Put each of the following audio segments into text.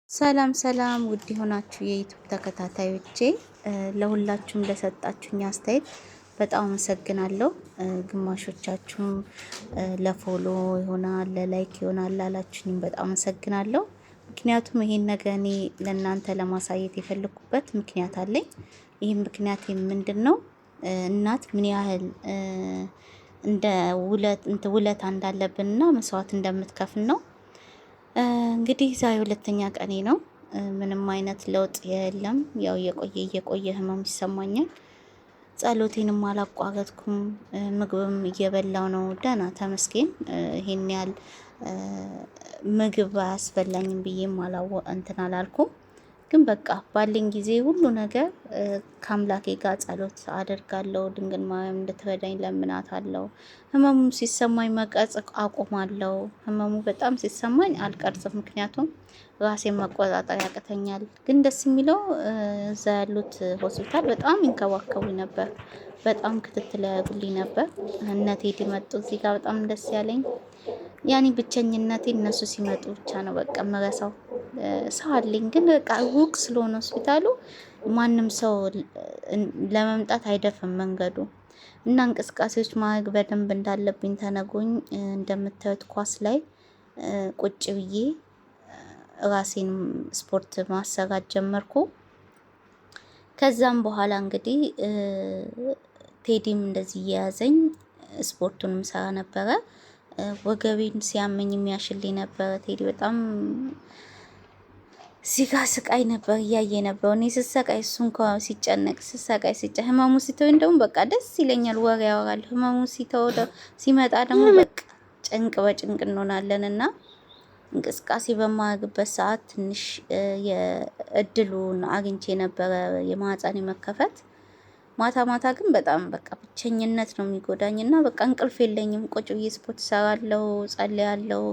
ሰላም ሰላም ውድ ሆናችሁ የዩቲዩብ ተከታታዮቼ ለሁላችሁም ለሰጣችሁኝ አስተያየት በጣም አመሰግናለሁ። ግማሾቻችሁም ለፎሎ ይሆናል ለላይክ ይሆናል ላላችሁኝ በጣም አመሰግናለሁ። ምክንያቱም ይሄን ነገር እኔ ለእናንተ ለማሳየት የፈለኩበት ምክንያት አለኝ። ይህም ምክንያት ምንድነው? እናት ምን ያህል እንደ ውለታ እንዳለብንና መስዋዕት እንደምትከፍል ነው። እንግዲህ ዛሬ ሁለተኛ ቀኔ ነው። ምንም አይነት ለውጥ የለም። ያው እየቆየ ህመም ይሰማኛል። ጸሎቴንም አላቋረጥኩም። ምግብም እየበላው ነው። ደህና ተመስገን። ይሄን ያህል ምግብ አያስበላኝም ብዬም እንትን አላልኩም። ግን በቃ ባለኝ ጊዜ ሁሉ ነገር ከአምላኬ ጋር ጸሎት አደርጋለሁ። ድንግል ማርያም እንድትረዳኝ ለምናታለሁ። ህመሙ ሲሰማኝ መቀረጽ አቆማለሁ። ህመሙ በጣም ሲሰማኝ አልቀርጽም፣ ምክንያቱም ራሴን መቆጣጠር ያቅተኛል። ግን ደስ የሚለው እዛ ያሉት ሆስፒታል በጣም ይንከባከቡኝ ነበር። በጣም ክትትል ያደርጉልኝ ነበር። እነ ቴዲ መጡ እዚህ ጋር በጣም ደስ ያለኝ ያኔ ብቸኝነቴ እነሱ ሲመጡ ብቻ ነው በቃ የምረሳው። ሰው አለኝ ግን በቃ ሩቅ ስለሆነ ሆስፒታሉ ማንም ሰው ለመምጣት አይደፍም መንገዱ እና እንቅስቃሴዎች ማድረግ በደንብ እንዳለብኝ ተነግሮኝ እንደምታዩት ኳስ ላይ ቁጭ ብዬ ራሴን ስፖርት ማሰራት ጀመርኩ። ከዛም በኋላ እንግዲህ ቴዲም እንደዚህ እየያዘኝ ስፖርቱንም ሰራ ነበረ። ወገቤን ሲያመኝ የሚያሽልኝ ነበረ ቴዲ። በጣም ሲጋ ስቃይ ነበር እያየ ነበር። እኔ ስሰቃይ እሱ እንኳ ሲጨነቅ ስሰቃይ ህመሙ ሲተወኝ ደግሞ በቃ ደስ ይለኛል፣ ወሬ ያወራል። ህመሙ ሲመጣ ደግሞ በቃ ጭንቅ በጭንቅ እንሆናለን እና እንቅስቃሴ በማድረግበት ሰዓት ትንሽ የእድሉን አግኝቼ ነበረ የማህፀን መከፈት። ማታ ማታ ግን በጣም በቃ ብቸኝነት ነው የሚጎዳኝ እና በቃ እንቅልፍ የለኝም። ቁጭ ብዬ ስፖርት ሰራለሁ፣ ጸልያለሁ።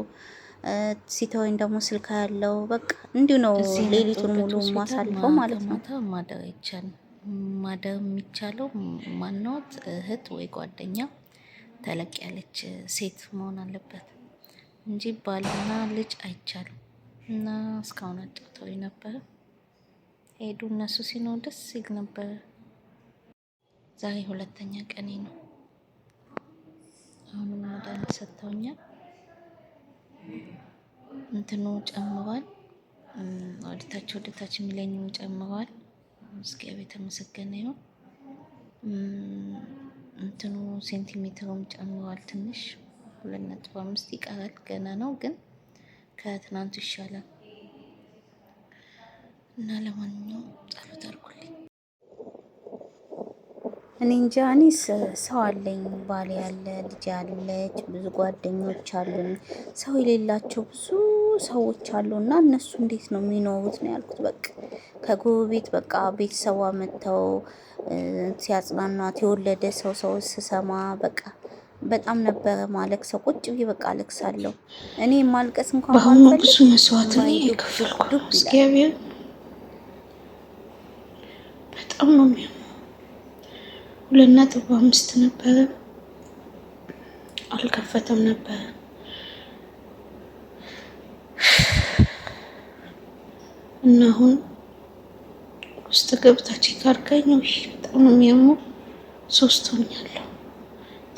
ሲተወኝ ደግሞ ስልክ ያለው በቃ እንዲሁ ነው ሌሊቱን ሙሉ ማሳልፈው ማለት ነው። ማደር አይቻልም። ማደር የሚቻለው ማናት እህት ወይ ጓደኛ ተለቅ ያለች ሴት መሆን አለበት እንጂ ባልና ልጅ አይቻልም። እና እስካሁን አጫውተውኝ ነበረ። ሄዱ እነሱ ሲኖር ደስ ሲል ነበረ። ዛሬ ሁለተኛ ቀኔ ነው። አሁንም መድኃኒት ሰጥተውኛል። እንትኑ ጨምሯል። ወደታች የሚለኝም ጨምሯል። እግዚአብሔር የተመሰገነ ይሁን። እንትኑ ሴንቲሜትሩም ጨምሯል ትንሽ 2.5 ይቀራል። ገና ነው ግን ከትናንቱ ይሻላል። እና ለማንኛውም ጸሎት አድርጉልኝ። እኔ እንጃ። እኔ ሰው አለኝ፣ ባል ያለ፣ ልጅ ያለች፣ ብዙ ጓደኞች አሉኝ። ሰው የሌላቸው ብዙ ሰዎች አሉ እና እነሱ እንዴት ነው የሚኖሩት ነው ያልኩት። በቃ ከጎረቤት በቃ ቤተሰቧ መጥተው ሲያጽናኗት የወለደ ሰው ስሰማ በቃ በጣም ነበረ ማለቅሰው። ቁጭ ብዬ በቃ አለቅሳለሁ። እኔ ማልቀስ እንኳን ባልፈልግ ብዙ መስዋዕት ነው የከፈልኩ። እግዚአብሔር በጣም ነው የሚያምነው። 2.5 ነበረ፣ አልከፈተም ነበረ እና አሁን ውስጥ ገብታ ቼክ አድርጋኝ ነው። በጣም ነው የሚያምነው። 3 ሆኛለሁ።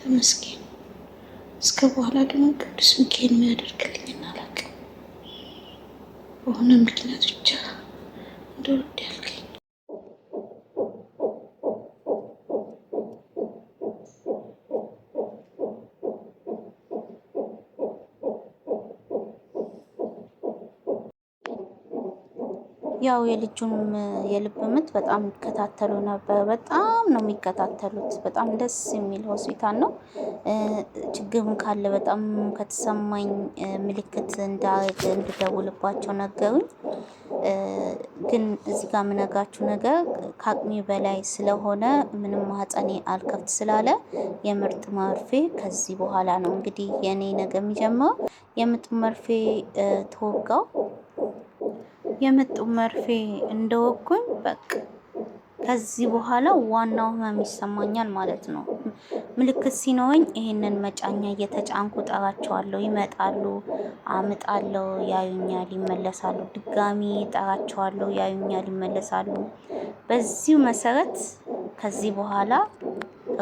ተመስገን። እስከ በኋላ ደግሞ ቅዱስ ሚካኤል የሚያደርግልኝ አላውቅም። በሆነ ምክንያት ብቻ እንደወድ ያልከኝ ያው የልጁንም የልብ ምት በጣም ይከታተሉ ነበር። በጣም ነው የሚከታተሉት። በጣም ደስ የሚል ሆስፒታል ነው። ችግርም ካለ በጣም ከተሰማኝ ምልክት እንዳረግ እንድደውልባቸው ነገሩኝ። ግን እዚህ ጋር የምነግራችሁ ነገር ከአቅሜ በላይ ስለሆነ ምንም ማህፀኔ አልከፍት ስላለ የምርጥ መርፌ ከዚህ በኋላ ነው እንግዲህ የኔ ነገር የሚጀምረው። የምጥ መርፌ ተወጋው። የምጡ መርፌ እንደወጉኝ በቃ ከዚህ በኋላ ዋናው ህመም ይሰማኛል ማለት ነው። ምልክት ሲኖረኝ ይሄንን መጫኛ እየተጫንኩ ጠራቸዋለሁ። ይመጣሉ፣ አምጣለሁ፣ ያዩኛል፣ ይመለሳሉ። ድጋሚ ጠራቸዋለሁ፣ ያዩኛል፣ ይመለሳሉ። በዚሁ መሰረት ከዚህ በኋላ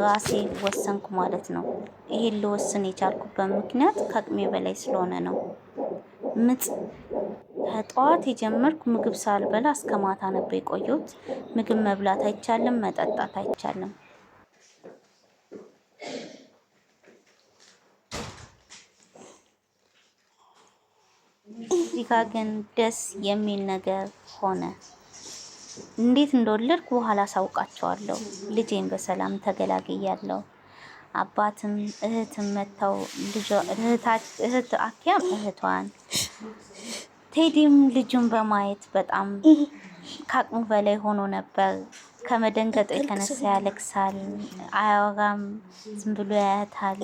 ራሴ ወሰንኩ ማለት ነው። ይሄን ልወስን የቻልኩበት ምክንያት ከአቅሜ በላይ ስለሆነ ነው። ምጥ ከጠዋት የጀመርኩ ምግብ ሳልበላ እስከ ማታ ነበር የቆየሁት። ምግብ መብላት አይቻልም፣ መጠጣት አይቻልም። እዚህ ጋር ግን ደስ የሚል ነገር ሆነ። እንዴት እንደወለድኩ በኋላ አሳውቃቸዋለሁ። ልጄን በሰላም ተገላግያለሁ። አባትም እህትም መተው እህት አኪያም እህቷን ቴዲም ልጁን በማየት በጣም ከአቅሙ በላይ ሆኖ ነበር። ከመደንገጡ የተነሳ ያለቅሳል፣ አያወራም፣ ዝም ብሎ ያያታል።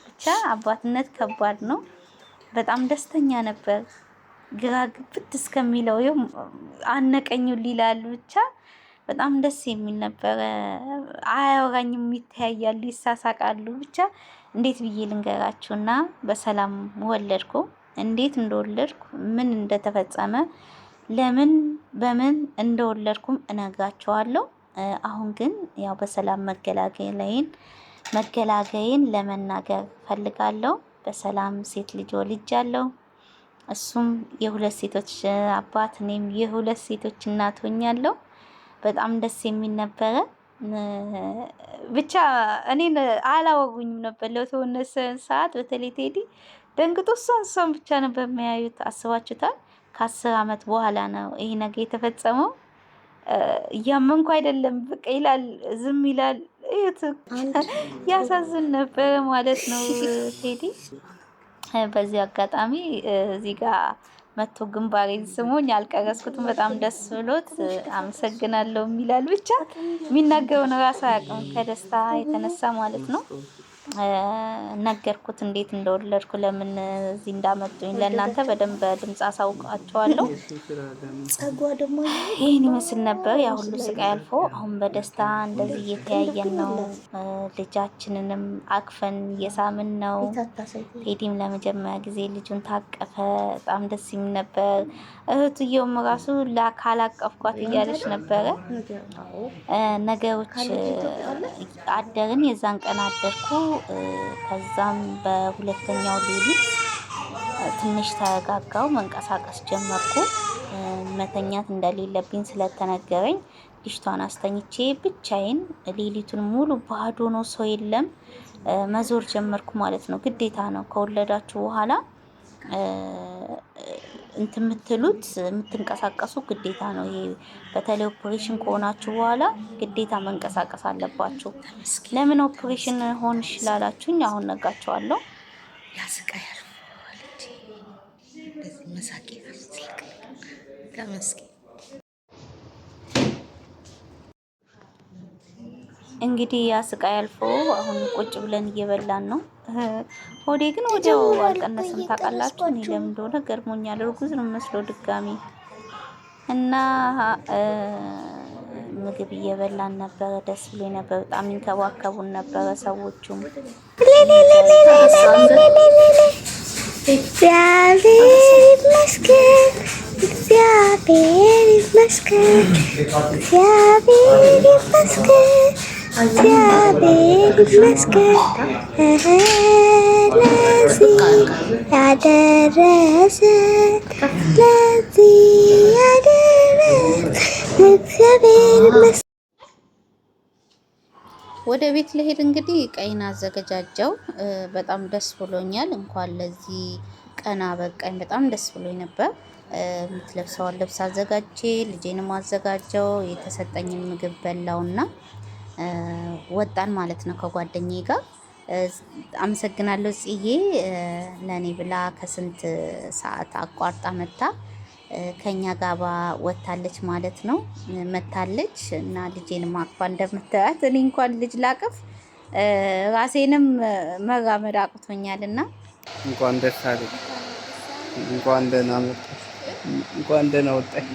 ብቻ አባትነት ከባድ ነው። በጣም ደስተኛ ነበር። ግራ ግብት እስከሚለው አነቀኝ ይላሉ። ብቻ በጣም ደስ የሚል ነበረ። አያወራኝም፣ ይተያያሉ፣ ይሳሳቃሉ። ብቻ እንዴት ብዬ ልንገራችሁና በሰላም ወለድኩ። እንዴት እንደወለድኩ ምን እንደተፈጸመ ለምን በምን እንደወለድኩም እነግራቸዋለሁ። አሁን ግን ያው በሰላም መገላገይን ለመናገር ፈልጋለሁ። በሰላም ሴት ልጅ ወልጃለሁ። እሱም የሁለት ሴቶች አባት፣ እኔም የሁለት ሴቶች እናት ሆኛለሁ። በጣም ደስ የሚል ነበረ። ብቻ እኔን አላወጉኝም ነበር ለተወሰነ ሰዓት። በተለይ ቴዲ ደንግጦ እሷን ብቻ ነበር የሚያዩት። አስባችሁታል? ከ10 ዓመት በኋላ ነው ይሄ ነገር የተፈጸመው። እያመንኩ አይደለም በቃ ይላል፣ ዝም ይላል። ያሳዝን ነበረ ማለት ነው ቴዲ። በዚህ አጋጣሚ እዚህ ጋር መቶ ግንባሬን ስሞኝ አልቀረስኩትም። በጣም ደስ ብሎት አመሰግናለሁ የሚላል። ብቻ የሚናገረውን ራሱ አያውቅም ከደስታ የተነሳ ማለት ነው። ነገርኩት እንዴት እንደወለድኩ፣ ለምን እዚህ እንዳመጡኝ። ለእናንተ በደንብ ድምፅ አሳውቃቸዋለሁ። ይህን ይመስል ነበር። ያ ሁሉ ስቃይ አልፎ አሁን በደስታ እንደዚህ እየተያየን ነው። ልጃችንንም አቅፈን እየሳምን ነው። ቴዲም ለመጀመሪያ ጊዜ ልጁን ታቀፈ። በጣም ደስ የሚል ነበር። እህትየውም ራሱ ካላቀፍኳት እያለች ነበረ። ነገሮች አደርን። የዛን ቀን አደርኩ። ከዛም በሁለተኛው ሌሊት ትንሽ ተረጋጋው፣ መንቀሳቀስ ጀመርኩ። መተኛት እንደሌለብኝ ስለተነገረኝ ልጅቷን አስተኝቼ ብቻዬን ሌሊቱን ሙሉ ባዶ ነው፣ ሰው የለም፣ መዞር ጀመርኩ ማለት ነው። ግዴታ ነው ከወለዳችሁ በኋላ የምትንቀሳቀሱ ግዴታ ነው። ይሄ በተለይ ኦፕሬሽን ከሆናችሁ በኋላ ግዴታ መንቀሳቀስ አለባችሁ። ለምን ኦፕሬሽን ሆንሽ ላላችሁኝ አሁን ነጋቸዋለሁ። ያስቃያል መሳቂ ተመስገን። እንግዲህ ያ ስቃይ አልፎ አሁን ቁጭ ብለን እየበላን ነው። ሆዴ ግን ወዲያው አልቀነስም። ታውቃላችሁ እኔ ለምን እንደሆነ ገርሞኛል። እርጉዝ ነው መስሎ ድጋሚ እና ምግብ እየበላን ነበረ። ደስ ብሎ ነበር። በጣም ይንከባከቡን ነበረ ሰዎቹም። እግዚአብሔር ይመስገን፣ እግዚአብሔር ይመስገን፣ እግዚአብሔር ይመስገን፣ እግዚአብሔር ይመስገን ለዚህ ያደረሰን፣ ለዚህ ያደረሰን እግዚአብሔር ይመስገን። ወደ ቤት ልሄድ እንግዲህ ቀይን አዘገጃጀው። በጣም ደስ ብሎኛል። እንኳን ለዚህ ቀን አበቃኝ። በጣም ደስ ብሎኝ ነበር። የምትለብሰዋን ልብስ አዘጋጀ፣ ልጄንም አዘጋጀው፣ የተሰጠኝን ምግብ በላውና ወጣን ማለት ነው ከጓደኛዬ ጋር። አመሰግናለሁ ጽዬ ለኔ ብላ ከስንት ሰዓት አቋርጣ መታ ከኛ ጋባ ወታለች ማለት ነው። መታለች እና ልጄን አቅፋ እንደምታያት እኔ እንኳን ልጅ ላቅፍ ራሴንም መራመድ አቅቶኛልና እንኳን ደስ አለሽ፣ እንኳን ደህና መጣሽ፣ እንኳን ደህና ወጣሽ።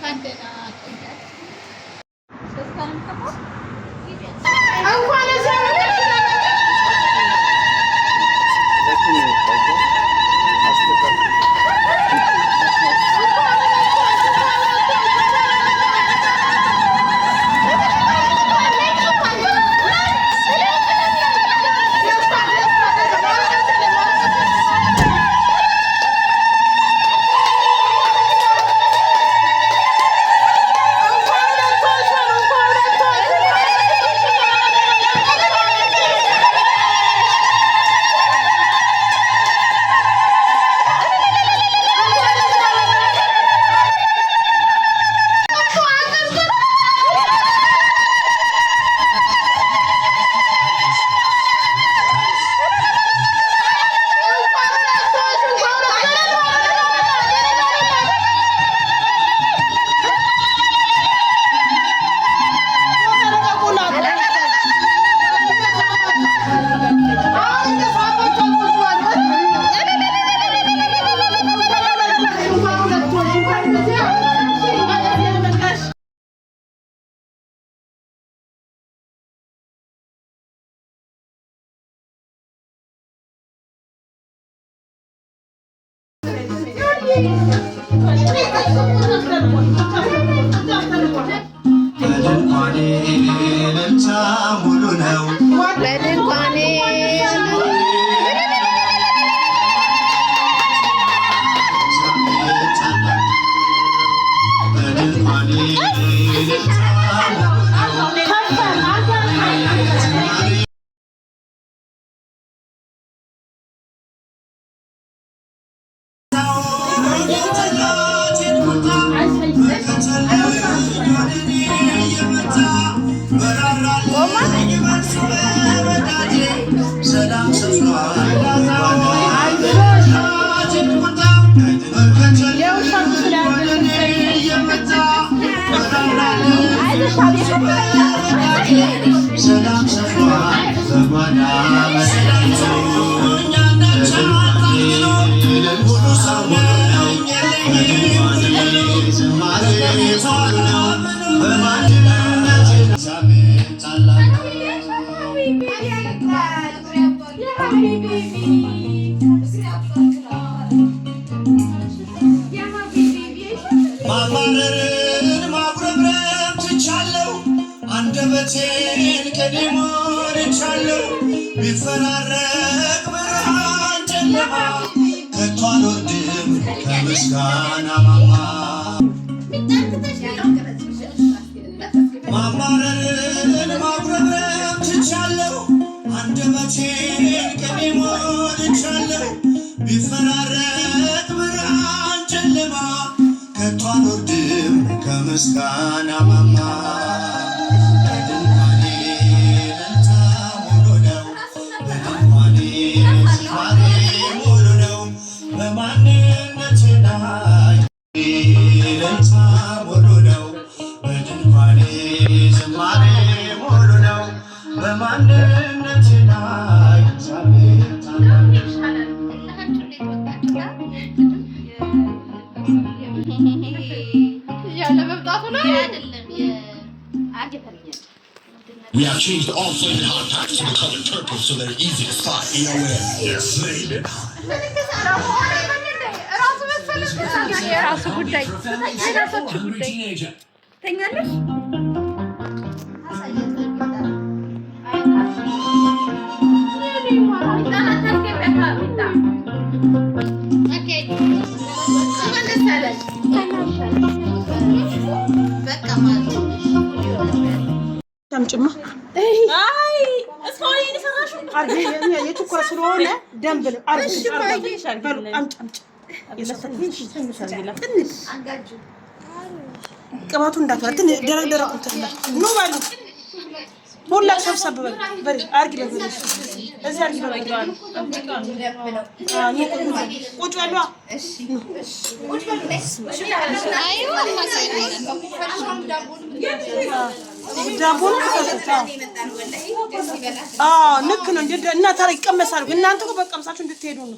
ማማረርን ማጉረምረም ትቻለው አንደበቴን ከዲሞን ቻለው ቢፈራረቅ ብርሃን ጨለማ ከቶ አልወርድም ከምስጋና ማማ ማማረርን ማጉረምረም ትቻለው አንደበቴን ከዲሞን ቻለው ቢፈራረቅ ብርሃን ጨለማ ከቶ አልወርድም ከምስጋና ማማ በድንኳኔ እልልታ ሙሉ ነው በድንኳኔ ዝማሬ ሙሉ ነው በማንነቴ ላይ እልልታ ሙሉ ነው በድንኳኔ ዝማሬ ሙሉ ነው በማንነቴ ላይ እግዚአብሔር We have changed all flavor hot packs to the color purple so they're easy to spot anywhere. Yes, baby. ጨምጭማ አይ እስካሁን እየሰራሽው አርግ የቱኳ ስለሆነ ደንብ ነው አርግ ቅባቱ እንዳትወጣ ደረቅ ደረቅ ነው ማለት ሁላ ሰብሰብ በል አርግ ለበለሽ እዚህ አርግ በል ቁጭ በሉ እሺ ቁጭ በሉ አይዋ ዳቦን ንክ ነው እና ታሪክ ይቀመሳሉ። እናንተ እኮ በቀምሳችሁ እንድትሄዱ ነው።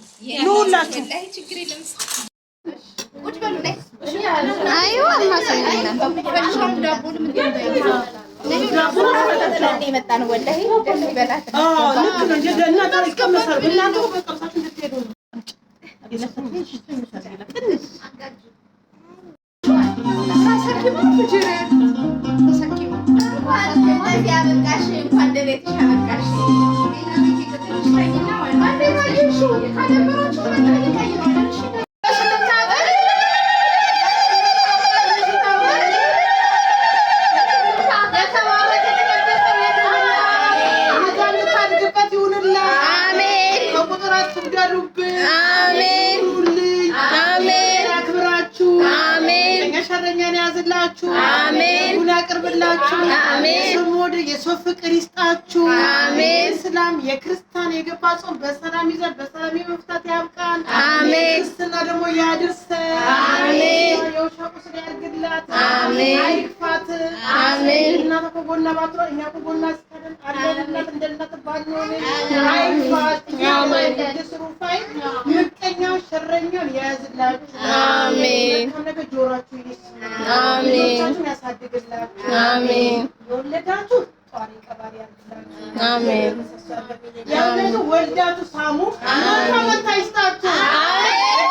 ሁላችሁ አሜን ሁላ ቅርብላችሁ አሜን ስሞድ የሰው ፍቅር ይስጣችሁ አሜን ሰላም የክርስቲያን የገባ ጾም በሰላም ይዘን በሰላም መፍታት ያብቃን አሜን ክርስትና ደግሞ ያድርስ አሜን የውሻቁ ስለያርግላት አሜን አይክፋት አሜን እናንተ ከጎና ባትሮ እኛ ከጎና እስከደን አለላት እንደናት ባልሆነ አይክፋት አሜን ደስሩ ፋይ ምቀኛው ሸረኛው ያዝላችሁ አሜን ከነገ ጆራችሁ ይስማ አሜን አሜን ወለዳችሁ ጧሪ ቀባሪ ያድርጋችሁ አሜን ያለቱ ወልዳችሁ ሳሙ አሜን ታይስታችሁ አሜን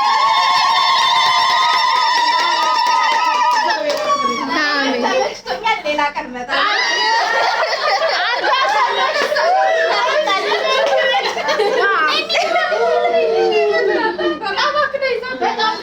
በጣም